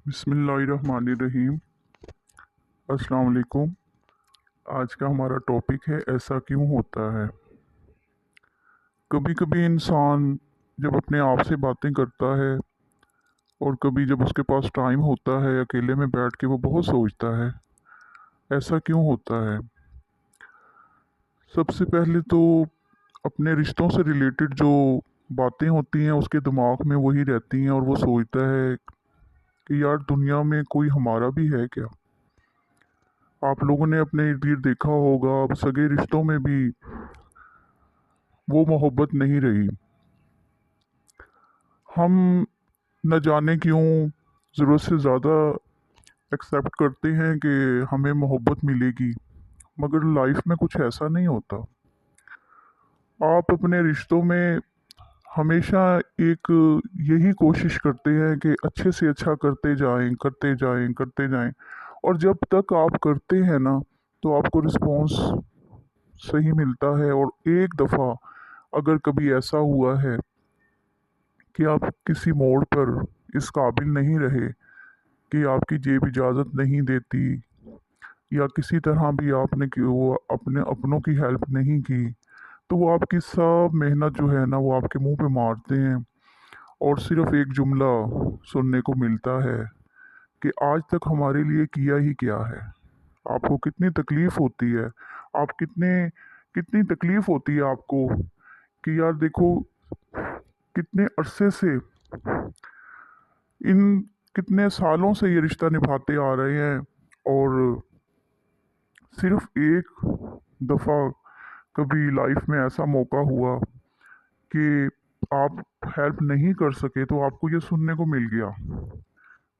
बिस्मिल्लाहिर्रहमानिर्रहीम। अस्सलाम वालेकुम। आज का हमारा टॉपिक है ऐसा क्यों होता है। कभी कभी इंसान जब अपने आप से बातें करता है और कभी जब उसके पास टाइम होता है अकेले में बैठ के वो बहुत सोचता है ऐसा क्यों होता है। सबसे पहले तो अपने रिश्तों से रिलेटेड जो बातें होती हैं उसके दिमाग में वही रहती हैं और वो सोचता है कि यार दुनिया में कोई हमारा भी है क्या। आप लोगों ने अपने इर्द गिर्द देखा होगा, अब सगे रिश्तों में भी वो मोहब्बत नहीं रही। हम न जाने क्यों ज़रूरत से ज़्यादा एक्सेप्ट करते हैं कि हमें मोहब्बत मिलेगी, मगर लाइफ में कुछ ऐसा नहीं होता। आप अपने रिश्तों में हमेशा एक यही कोशिश करते हैं कि अच्छे से अच्छा करते जाएं, करते जाएं, करते जाएं, और जब तक आप करते हैं ना तो आपको रिस्पॉन्स सही मिलता है। और एक दफ़ा अगर कभी ऐसा हुआ है कि आप किसी मोड़ पर इस काबिल नहीं रहे कि आपकी जेब इजाज़त नहीं देती या किसी तरह भी आपने वो अपने अपनों की हेल्प नहीं की, तो वो आपकी सब मेहनत जो है ना वो आपके मुंह पे मारते हैं और सिर्फ एक जुमला सुनने को मिलता है कि आज तक हमारे लिए किया ही क्या है। आपको कितनी तकलीफ़ होती है, आप कितनी तकलीफ़ होती है आपको कि यार देखो कितने अरसे से इन कितने सालों से ये रिश्ता निभाते आ रहे हैं और सिर्फ एक दफ़ा कभी लाइफ में ऐसा मौका हुआ कि आप हेल्प नहीं कर सके तो आपको ये सुनने को मिल गया,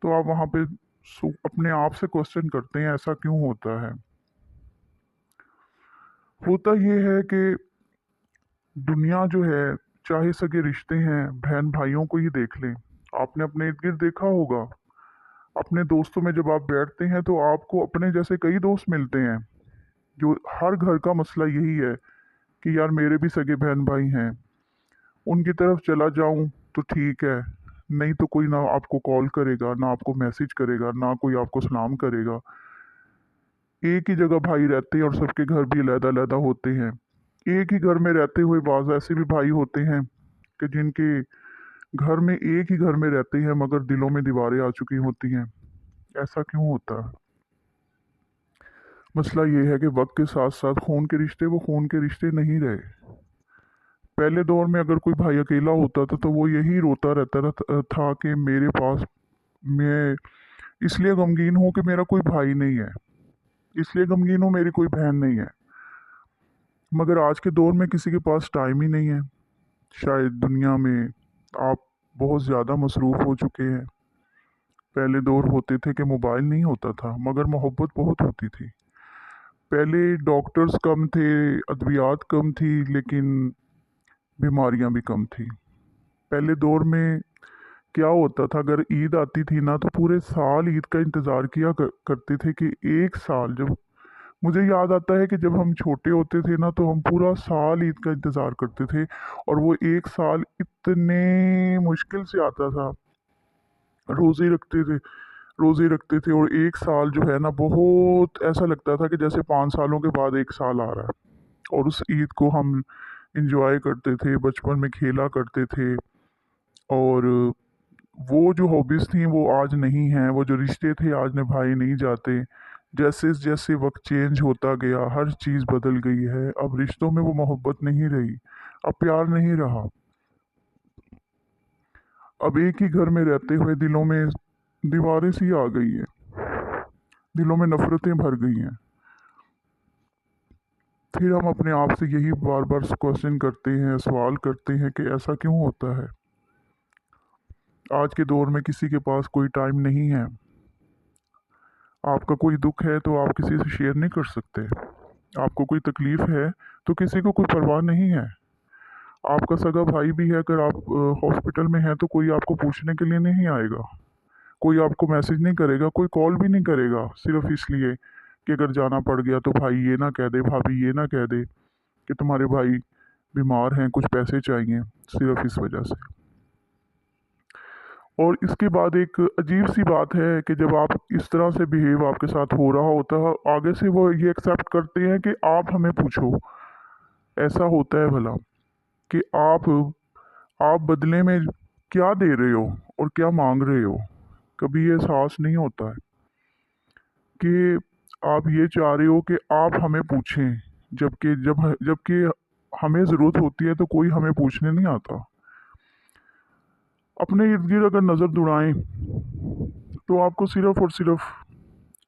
तो आप वहाँ पे अपने आप से क्वेश्चन करते हैं ऐसा क्यों होता है। होता ये है कि दुनिया जो है, चाहे सगे रिश्ते हैं, बहन भाइयों को ही देख लें। आपने अपने इर्द गिर्द देखा होगा, अपने दोस्तों में जब आप बैठते हैं तो आपको अपने जैसे कई दोस्त मिलते हैं। जो हर घर का मसला यही है कि यार मेरे भी सगे बहन भाई हैं, उनकी तरफ चला जाऊं तो ठीक है, नहीं तो कोई ना आपको कॉल करेगा, ना आपको मैसेज करेगा, ना कोई आपको सलाम करेगा। एक ही जगह भाई रहते हैं और सबके घर भी अलग-अलग होते हैं। एक ही घर में रहते हुए बाज़ ऐसे भी भाई होते हैं कि जिनके घर में एक ही घर में रहते हैं मगर दिलों में दीवारें आ चुकी होती हैं। ऐसा क्यों होता है? मसला ये है कि वक्त के साथ साथ खून के रिश्ते वो खून के रिश्ते नहीं रहे। पहले दौर में अगर कोई भाई अकेला होता था तो वो यही रोता था कि मेरे पास, मैं इसलिए गमगीन हूँ कि मेरा कोई भाई नहीं है, इसलिए गमगीन हूँ मेरी कोई बहन नहीं है। मगर आज के दौर में किसी के पास टाइम ही नहीं है। शायद दुनिया में आप बहुत ज़्यादा मसरूफ़ हो चुके हैं। पहले दौर होते थे कि मोबाइल नहीं होता था मगर मोहब्बत बहुत होती थी। पहले डॉक्टर्स कम थे, अद्वियात कम थी, लेकिन बीमारियां भी कम थी। पहले दौर में क्या होता था, अगर ईद आती थी ना तो पूरे साल ईद का इंतज़ार करते थे कि एक साल, जब मुझे याद आता है कि जब हम छोटे होते थे ना तो हम पूरा साल ईद का इंतज़ार करते थे और वो एक साल इतने मुश्किल से आता था। रोज़े रखते थे, रोज़े रखते थे और एक साल जो है ना बहुत ऐसा लगता था कि जैसे 5 सालों के बाद एक साल आ रहा है। और उस ईद को हम इंजॉय करते थे, बचपन में खेला करते थे। और वो जो हॉबीज़ थी वो आज नहीं हैं, वो जो रिश्ते थे आज निभाए नहीं जाते। जैसे जैसे वक्त चेंज होता गया हर चीज़ बदल गई है। अब रिश्तों में वो मोहब्बत नहीं रही, अब प्यार नहीं रहा। अब एक ही घर में रहते हुए दिलों में दीवारें सी आ गई है, दिलों में नफ़रतें भर गई हैं। फिर हम अपने आप से यही बार बार क्वेश्चन करते हैं, सवाल करते हैं कि ऐसा क्यों होता है। आज के दौर में किसी के पास कोई टाइम नहीं है। आपका कोई दुख है तो आप किसी से शेयर नहीं कर सकते। आपको कोई तकलीफ़ है तो किसी को कोई परवाह नहीं है। आपका सगा भाई भी है, अगर आप हॉस्पिटल में हैं तो कोई आपको पूछने के लिए नहीं आएगा, कोई आपको मैसेज नहीं करेगा, कोई कॉल भी नहीं करेगा, सिर्फ इसलिए कि अगर जाना पड़ गया तो भाई ये ना कह दे, भाभी ये ना कह दे कि तुम्हारे भाई बीमार हैं, कुछ पैसे चाहिए, सिर्फ इस वजह से। और इसके बाद एक अजीब सी बात है कि जब आप इस तरह से बिहेव आपके साथ हो रहा होता है, आगे से वो ये एक्सेप्ट करते हैं कि आप हमें पूछो। ऐसा होता है भला कि आप बदले में क्या दे रहे हो और क्या मांग रहे हो? कभी ये एहसास नहीं होता है कि आप ये चाह रहे हो कि आप हमें पूछें, जबकि हमें ज़रूरत होती है तो कोई हमें पूछने नहीं आता। अपने इर्द गिर्द अगर नज़र दौड़ाएं तो आपको सिर्फ और सिर्फ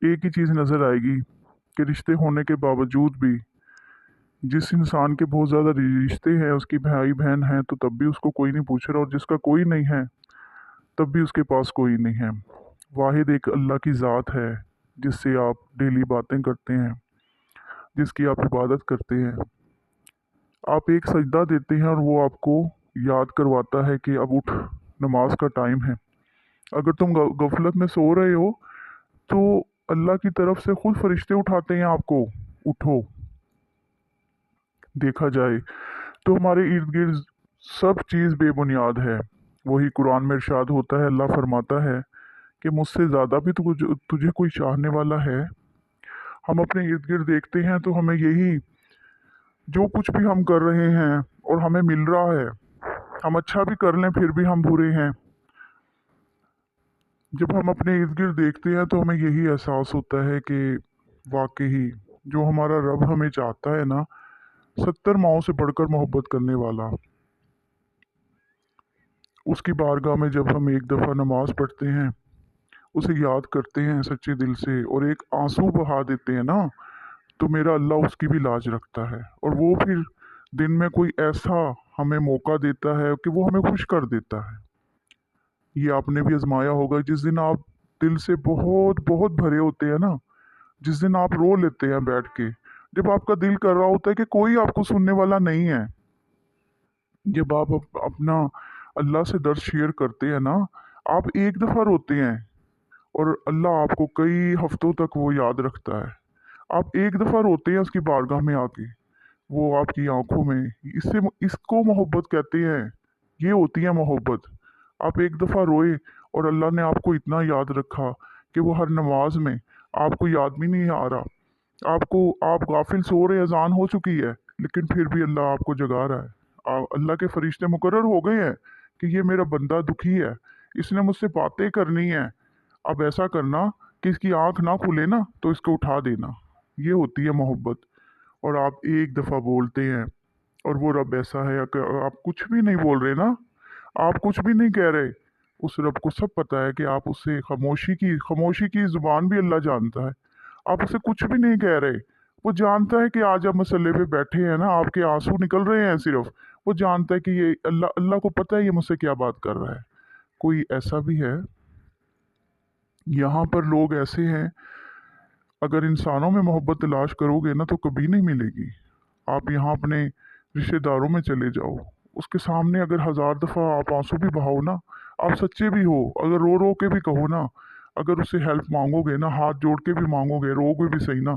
एक ही चीज़ नज़र आएगी कि रिश्ते होने के बावजूद भी जिस इंसान के बहुत ज़्यादा रिश्ते हैं, उसकी भाई बहन हैं, तो तब भी उसको कोई नहीं पूछ रहा, और जिसका कोई नहीं है तब भी उसके पास कोई नहीं है। वाहिद एक अल्लाह की ज़ात है जिससे आप डेली बातें करते हैं, जिसकी आप इबादत करते हैं। आप एक सजदा देते हैं और वो आपको याद करवाता है कि अब उठ, नमाज का टाइम है। अगर तुम गफलत में सो रहे हो तो अल्लाह की तरफ से खुद फरिश्ते उठाते हैं आपको, उठो। देखा जाए तो हमारे इर्द गिर्द सब चीज़ बेबुनियाद है। वही कुरान में इरशाद होता है, अल्लाह फरमाता है कि मुझसे ज़्यादा भी तुझे कोई चाहने वाला है। हम अपने इर्द गिर्द देखते हैं तो हमें यही, जो कुछ भी हम कर रहे हैं और हमें मिल रहा है, हम अच्छा भी कर लें फिर भी हम बुरे हैं। जब हम अपने इर्द गिर्द देखते हैं तो हमें यही एहसास होता है कि वाकई जो हमारा रब हमें चाहता है ना, 70 माओं से बढ़कर मोहब्बत करने वाला, उसकी बारगाह में जब हम एक दफ़ा नमाज पढ़ते हैं, उसे याद करते हैं सच्चे दिल से और एक आंसू बहा देते हैं ना, तो मेरा अल्लाह उसकी भी लाज रखता है। और वो फिर दिन में कोई ऐसा हमें मौका देता है कि वो हमें खुश कर देता है। ये आपने भी आजमाया होगा, जिस दिन आप दिल से बहुत बहुत भरे होते हैं ना, जिस दिन आप रो लेते हैं बैठ के, जब आपका दिल कर रहा होता है कि कोई आपको सुनने वाला नहीं है, जब आप अपना अल्लाह से दर्द शेयर करते हैं ना, आप एक दफ़ा रोते हैं और अल्लाह आपको कई हफ्तों तक वो याद रखता है। आप एक दफ़ा रोते हैं उसकी बारगाह में आके, वो आपकी आंखों में, इसको मोहब्बत कहते हैं। ये होती है मोहब्बत। आप एक दफ़ा रोए और अल्लाह ने आपको इतना याद रखा कि वो हर नमाज में आपको याद भी नहीं आ रहा, आप गाफिल सो रहे, अजान हो चुकी है, लेकिन फिर भी अल्लाह आपको जगा रहा है। अल्लाह के फरिश्ते मुकर्रर हो गए हैं कि ये मेरा बंदा दुखी है, इसने मुझसे बातें करनी है, अब ऐसा करना कि इसकी आंख ना खुले ना तो इसको उठा देना। ये होती है मोहब्बत। और आप एक दफ़ा बोलते हैं और वो रब ऐसा है कि आप कुछ भी नहीं बोल रहे ना, आप कुछ भी नहीं कह रहे, उस रब को सब पता है कि आप उससे खामोशी की ज़ुबान भी अल्लाह जानता है। आप उसे कुछ भी नहीं कह रहे, वो जानता है कि आज आप मसल्ले पे बैठे हैं ना, आपके आंसू निकल रहे हैं सिर्फ, वो जानता है कि ये अल्लाह अल्लाह को पता है ये मुझसे क्या बात कर रहा है। कोई ऐसा भी है, यहाँ पर लोग ऐसे हैं, अगर इंसानों में मोहब्बत तलाश करोगे ना तो कभी नहीं मिलेगी। आप यहाँ अपने रिश्तेदारों में चले जाओ, उसके सामने अगर 1000 दफ़ा आप आंसू भी बहाओ ना, आप सच्चे भी हो, अगर रो रो के भी कहो ना, अगर उससे हेल्प मांगोगे ना, हाथ जोड़ के भी मांगोगे, रोगे भी सही ना,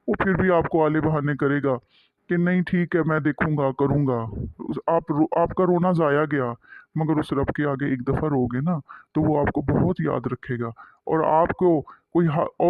वो फिर भी आपको आले बहाने करेगा कि नहीं ठीक है मैं देखूंगा करूंगा। आपका रोना ज़ाया गया। मगर उस रब के आगे एक दफ़ा रोगे ना तो वो आपको बहुत याद रखेगा। और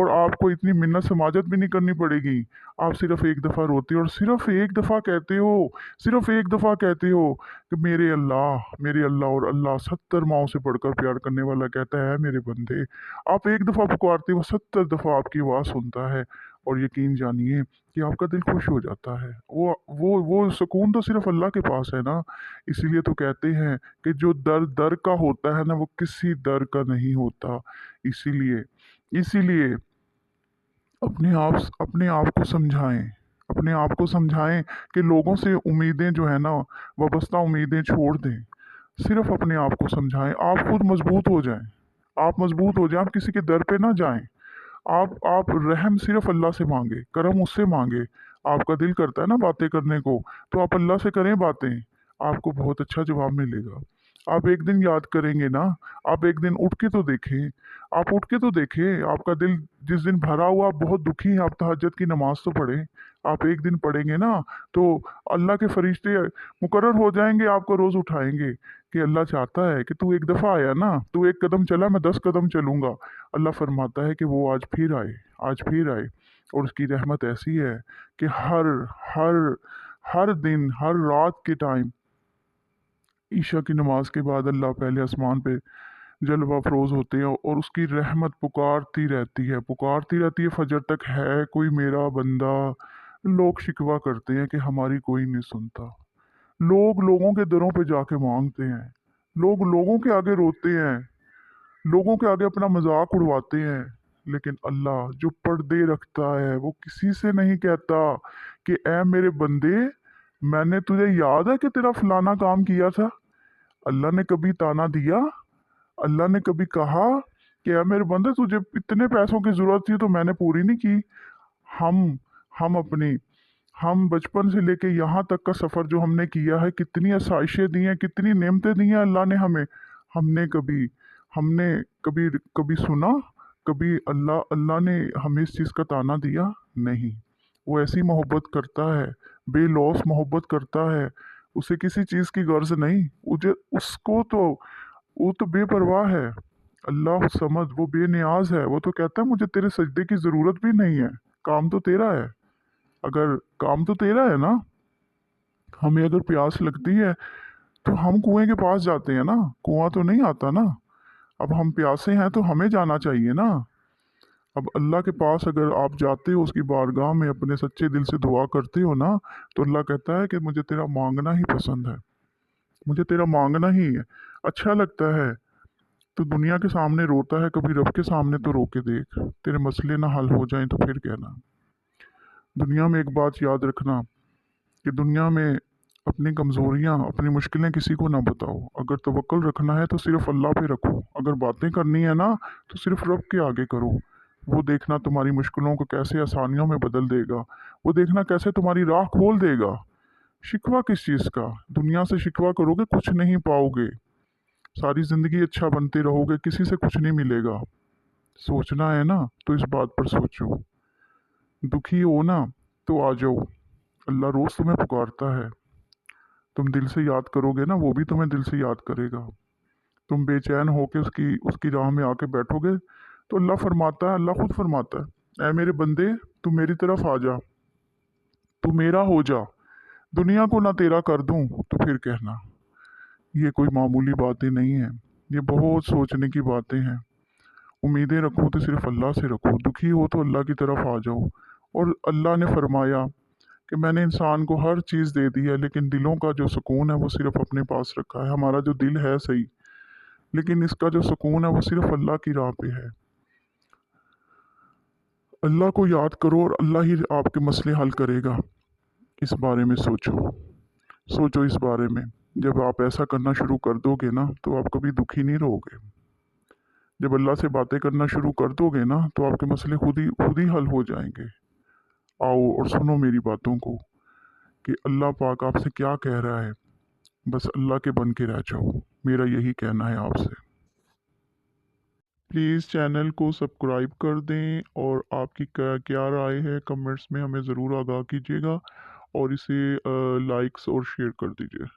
आपको इतनी मिन्नत समाजत भी नहीं करनी पड़ेगी। आप सिर्फ एक दफ़ा रोते हो और सिर्फ एक दफ़ा कहते हो, सिर्फ एक दफ़ा कहते हो कि मेरे अल्लाह, मेरे अल्लाह। और अल्लाह 70 माओं से बढ़कर प्यार करने वाला कहता है मेरे बंदे, आप एक दफ़ा पुकारते हो, 70 दफ़ा आपकी आवाज़ सुनता है। और यकीन जानिए कि आपका दिल खुश हो जाता है। वो सुकून तो सिर्फ अल्लाह के पास है ना। इसीलिए तो कहते हैं कि जो दर दर का होता है ना, वो किसी दर का नहीं होता। इसीलिए इसीलिए अपने आप को समझाएं, अपने आप को समझाएं कि लोगों से उम्मीदें जो है ना, वाबस्ता उम्मीदें छोड़ दें। सिर्फ अपने आप को समझाएं, आप खुद मजबूत हो जाएं। आप मजबूत हो जाएं, आप किसी के दर पे ना जाएं। आप रहम सिर्फ अल्लाह से मांगे, करम उससे मांगे। आपका दिल करता है ना बातें करने को, तो आप अल्लाह से करें बातें, आपको बहुत अच्छा जवाब मिलेगा। आप एक दिन याद करेंगे ना, आप एक दिन उठ के तो देखें, आप उठ के तो देखें, आपका दिल जिस दिन भरा हुआ, आप बहुत दुखी हैं, आप तहज्जुद की नमाज तो पढ़ें। आप एक दिन पढ़ेंगे ना, तो अल्लाह के फरिश्ते मुकर्रर हो जाएंगे, आपको रोज़ उठाएंगे कि अल्लाह चाहता है कि तू एक दफ़ा आया ना, तू एक कदम चला, मैं 10 कदम चलूँगा। अल्लाह फरमाता है कि वो आज फिर आए, आज फिर आए। और उसकी रहमत ऐसी है कि हर हर दिन, हर रात के टाइम, ईशा की नमाज के बाद अल्लाह पहले आसमान पे जलवा अफरोज होते हैं और उसकी रहमत पुकारती रहती है, पुकारती रहती है फजर तक, है कोई मेरा बंदा। लोग शिकवा करते हैं कि हमारी कोई नहीं सुनता। लोग लोगों के दरों पे जाके मांगते हैं, लोग लोगों के आगे रोते हैं, लोगों के आगे अपना मजाक उड़वाते हैं। लेकिन अल्लाह जो पर्दे रखता है, वो किसी से नहीं कहता कि ए मेरे बंदे, मैंने तुझे याद है कि तेरा फलाना काम किया था। अल्लाह ने कभी ताना दिया? अल्लाह ने कभी कहा कि यार मेरे बंदे, तुझे इतने पैसों की जरूरत थी तो मैंने पूरी नहीं की? हम हम अपनी हम बचपन से लेके यहाँ तक का सफ़र जो हमने किया है, कितनी आसाइशें दी हैं, कितनी नेमतें दी हैं अल्लाह ने हमें। हमने कभी हमने कभी कभी सुना, कभी अल्लाह अल्लाह ने हमें इस चीज़ का ताना दिया? नहीं। वो ऐसी मोहब्बत करता है, बेलौस मोहब्बत करता है, उसे किसी चीज़ की गर्ज नहीं। मुझे उसको तो वो तो बेपरवाह है। अल्लाह समद, वो बेनियाज है। वो तो कहता है मुझे तेरे सजदे की ज़रूरत भी नहीं है, काम तो तेरा है। अगर काम तो तेरा है ना, हमें अगर प्यास लगती है तो हम कुएं के पास जाते हैं ना, कुआं तो नहीं आता ना। अब हम प्यासे हैं तो हमें जाना चाहिए ना। अब अल्लाह के पास अगर आप जाते हो, उसकी बारगाह में अपने सच्चे दिल से दुआ करते हो ना, तो अल्लाह कहता है कि मुझे तेरा मांगना ही पसंद है, मुझे तेरा मांगना ही अच्छा लगता है। तो दुनिया के सामने रोता है, कभी रब के सामने तो रो के देख, तेरे मसले ना हल हो जाएं तो फिर कहना। दुनिया में एक बात याद रखना कि दुनिया में अपनी कमज़ोरियाँ, अपनी मुश्किलें किसी को ना बताओ। अगर तवक्कुल रखना है तो सिर्फ अल्लाह पे रखो। अगर बातें करनी है ना, तो सिर्फ रब के आगे करो। वो देखना तुम्हारी मुश्किलों को कैसे आसानियों में बदल देगा, वो देखना कैसे तुम्हारी राह खोल देगा। शिकवा किस चीज़ का? दुनिया से शिकवा करोगे कुछ नहीं पाओगे, सारी ज़िंदगी अच्छा बनते रहोगे, किसी से कुछ नहीं मिलेगा। सोचना है ना, तो इस बात पर सोचो। दुखी हो ना, तो आ जाओ, अल्लाह रोज़ तुम्हें पुकारता है। तुम दिल से याद करोगे ना, वो भी तुम्हें दिल से याद करेगा। तुम बेचैन होके उसकी उसकी राह में आके बैठोगे, तो अल्लाह फरमाता है, अल्लाह खुद फरमाता है, ऐ मेरे बंदे, तू मेरी तरफ आ जा, तू मेरा हो जा, दुनिया को ना तेरा कर दूं तो फिर कहना। ये कोई मामूली बातें नहीं हैं, ये बहुत सोचने की बातें हैं। उम्मीदें रखो तो सिर्फ अल्लाह से रखो, दुखी हो तो अल्लाह की तरफ आ जाओ। और अल्लाह ने फरमाया कि मैंने इंसान को हर चीज़ दे दी है, लेकिन दिलों का जो सुकून है वो सिर्फ अपने पास रखा है। हमारा जो दिल है सही, लेकिन इसका जो सुकून है वो सिर्फ अल्लाह की राह पे है। अल्लाह को याद करो और अल्लाह ही आपके मसले हल करेगा। इस बारे में सोचो, सोचो इस बारे में। जब आप ऐसा करना शुरू कर दोगे ना, तो आप कभी दुखी नहीं रहोगे। जब अल्लाह से बातें करना शुरू कर दोगे ना, तो आपके मसले खुद ही हल हो जाएंगे। आओ और सुनो मेरी बातों को कि अल्लाह पाक आपसे क्या कह रहा है। बस अल्लाह के बन के रह जाओ, मेरा यही कहना है आपसे। प्लीज़ चैनल को सब्सक्राइब कर दें और आपकी क्या क्या राय है कमेंट्स में हमें ज़रूर आगाह कीजिएगा, और इसे लाइक्स और शेयर कर दीजिए।